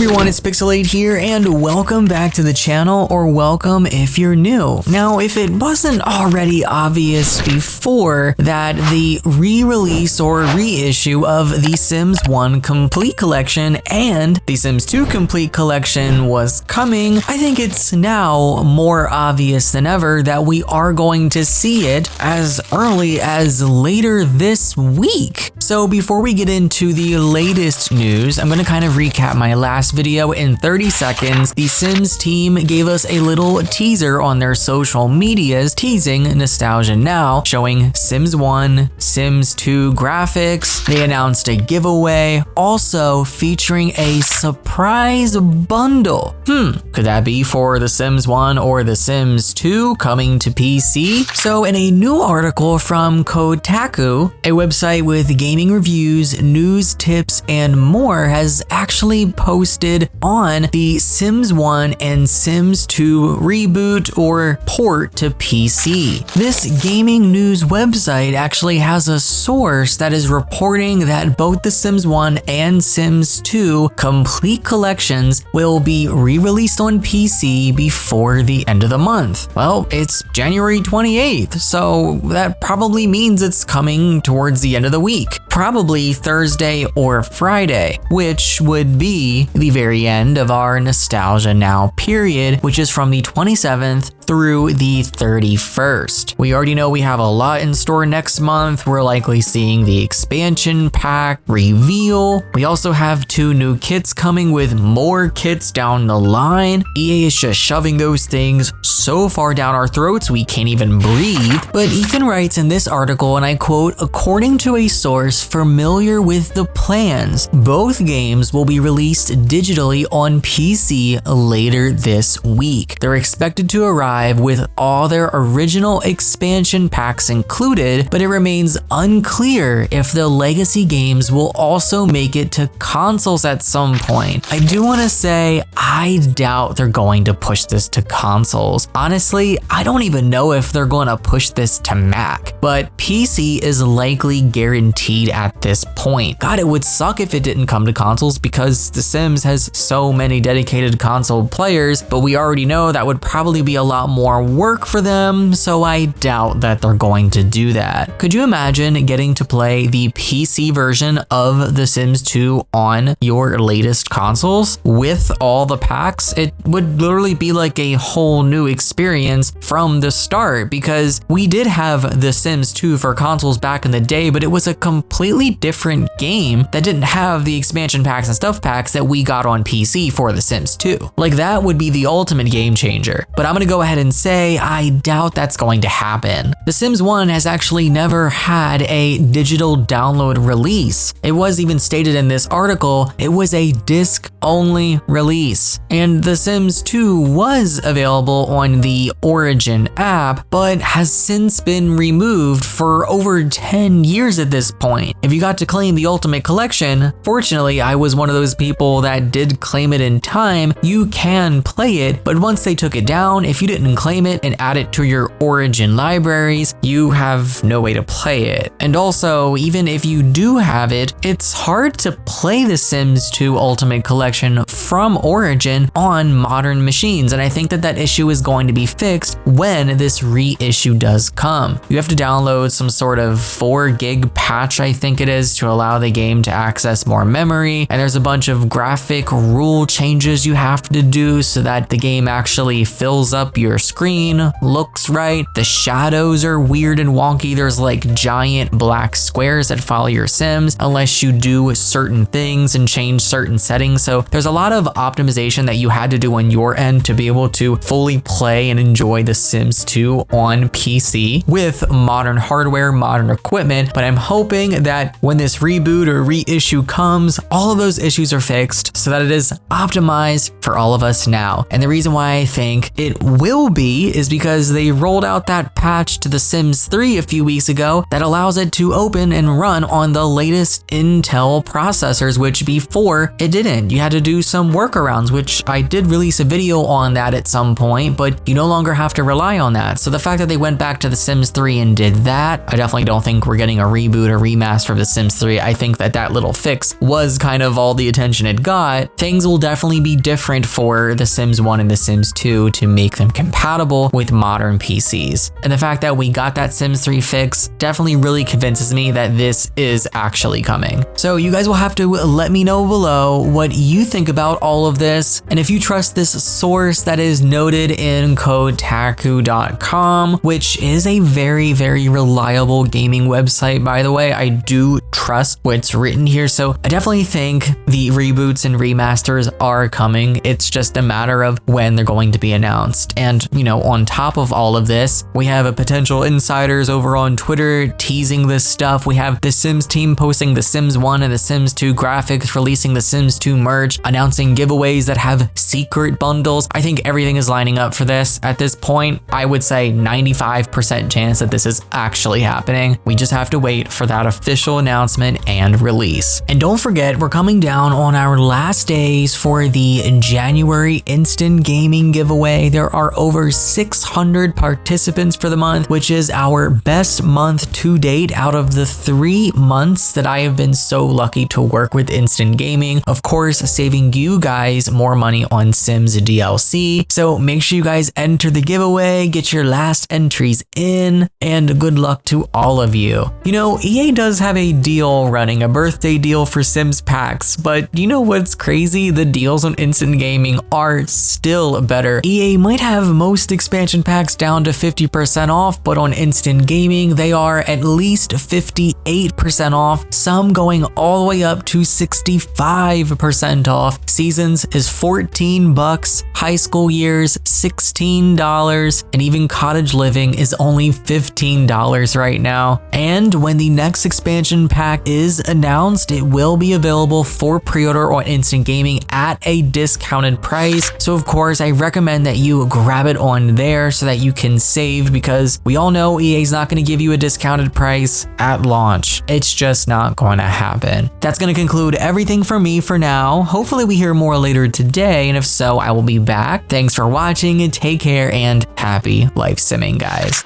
everyone, it's Pixelade here, and welcome back to the channel, or welcome if you're new. Now, if it wasn't already obvious before that the re-release or reissue of The Sims 1 Complete Collection and The Sims 2 Complete Collection was coming, I think it's now more obvious than ever that we are going to see it as early as later this week. So before we get into the latest news, I'm going to kind of recap my last video in 30 seconds. The Sims team gave us a little teaser on their social medias, teasing Nostalgia Now, showing Sims 1, Sims 2 graphics. They announced a giveaway, also featuring a surprise bundle. Could that be for The Sims 1 or The Sims 2 coming to PC? So in a new article from Kotaku, a website with gaming reviews, news, tips, and more, has actually posted on the Sims 1 and Sims 2 reboot or port to PC. This gaming news website actually has a source that is reporting that both the Sims 1 and Sims 2 complete collections will be re-released on PC before the end of the month. Well, it's January 28th, so that probably means it's coming towards the end of the week. Probably Thursday or Friday, which would be the very end of our Nostalgia Now period, which is from the 27th through the 31st. We already know we have a lot in store next month. We're likely seeing the expansion pack reveal. We also have 2 new kits coming with more kits down the line. EA is just shoving those things so far down our throats we can't even breathe. But Ethan writes in this article, and I quote, "According to a source familiar with the plans, both games will be released digitally on PC later this week. They're expected to arrive with all their original expansion packs included, but it remains unclear if the legacy games will also make it to consoles at some point." I do want to say I doubt they're going to push this to consoles. Honestly, I don't even know if they're going to push this to Mac, but PC is likely guaranteed at this point. God, it would suck if it didn't come to consoles because The Sims has so many dedicated console players, but we already know that would probably be a lot more work for them, so I doubt that they're going to do that. Could you imagine getting to play the PC version of The Sims 2 on your latest consoles with all the packs? It would literally be like a whole new experience from the start, because we did have The Sims 2 for consoles back in the day, but it was a completely different game that didn't have the expansion packs and stuff packs that we got on PC for The Sims 2. Like, that would be the ultimate game changer. But I'm gonna go ahead and say I doubt that's going to happen. The Sims 1 has actually never had a digital download release. It was even stated in this article it was a disc-only release. And The Sims 2 was available on the Origin app, but has since been removed for over 10 years at this point. If you got to claim the Ultimate Collection, fortunately I was one of those people that did claim it in time, you can play it, but once they took it down, if you didn't claim it and add it to your Origin libraries, you have no way to play it. And also, even if you do have it, it's hard to play The Sims 2 Ultimate Collection from Origin on modern machines, and I think that that issue is going to be fixed when this reissue does come. You have to download some sort of 4 gig patch, I think it is, to allow the game to access more memory, and there's a bunch of graphic rule changes you have to do so that the game actually fills up your screen, looks right. The shadows are weird and wonky. There's like giant black squares that follow your Sims unless you do certain things and change certain settings. So there's a lot of optimization that you had to do on your end to be able to fully play and enjoy The Sims 2 on PC with modern hardware, modern equipment. But I'm hoping that when this reboot or reissue comes, all of those issues are fixed so that it is optimized for all of us now. And the reason why I think it will be is because they rolled out that patch to The Sims 3 a few weeks ago that allows it to open and run on the latest Intel processors, which before it didn't. You had to do some workarounds, which I did release a video on that at some point, but you no longer have to rely on that. So the fact that they went back to The Sims 3 and did that, I definitely don't think we're getting a reboot or remaster remaster of The Sims 3, I think that little fix was kind of all the attention it got. Things will definitely be different for The Sims 1 and The Sims 2 to make them compatible with modern PCs. And the fact that we got that Sims 3 fix definitely really convinces me that this is actually coming. So you guys will have to let me know below what you think about all of this, and if you trust this source that is noted in Kotaku.com, which is a very, very reliable gaming website, by the way. I do trust what's written here, so I definitely think the reboots and remasters are coming. It's just a matter of when they're going to be announced. And, you know, on top of all of this, we have a potential insiders over on Twitter teasing this stuff. We have the Sims team posting The Sims 1 and The Sims 2 graphics, releasing The Sims 2 merch, announcing giveaways that have secret bundles. I think everything is lining up for this. At this point, I would say 95% chance that this is actually happening. We just have to wait for that official announcement and release. And don't forget, we're coming down on our last days for the January Instant Gaming giveaway. There are over 600 participants for the month, which is our best month to date out of the 3 months that I have been so lucky to work with Instant Gaming. Of course, saving you guys more money on Sims DLC. So make sure you guys enter the giveaway, get your last entries in, and good luck to all of you. You know, EA does have a deal running, a birthday deal for Sims packs, but you know what's crazy? The deals on Instant Gaming are still better. EA might have most expansion packs down to 50% off, but on Instant Gaming, they are at least 58% off, some going all the way up to 65% off. Seasons is $14, high school years $16, and even cottage living is only $15 right now. And when the next expansion pack is announced, it will be available for pre-order on Instant Gaming at a discounted price. So of course, I recommend that you grab it on there so that you can save, because we all know EA is not going to give you a discounted price at launch. It's just not going to happen. That's going to conclude everything for me for now. Hopefully we hear more later today, and if so, I will be back. Thanks for watching, and take care, and happy life simming, guys.